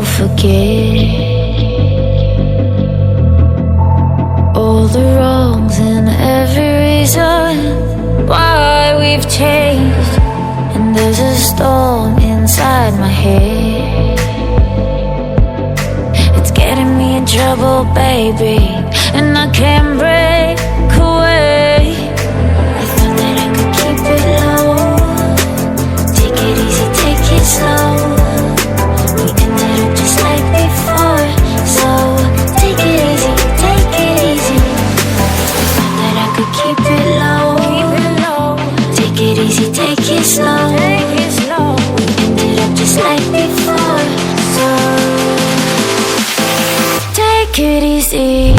forget all the wrongs and every reason why we've changed. And there's a storm inside my head, it's getting me in trouble, baby, and I can't break away. I thought that I could keep it low, take it easy, take it slow. We ended up just like before, so take it easy, take it easy. I thought that I could keep it low, take it easy, take it slow. We ended up just like before, so take it easy.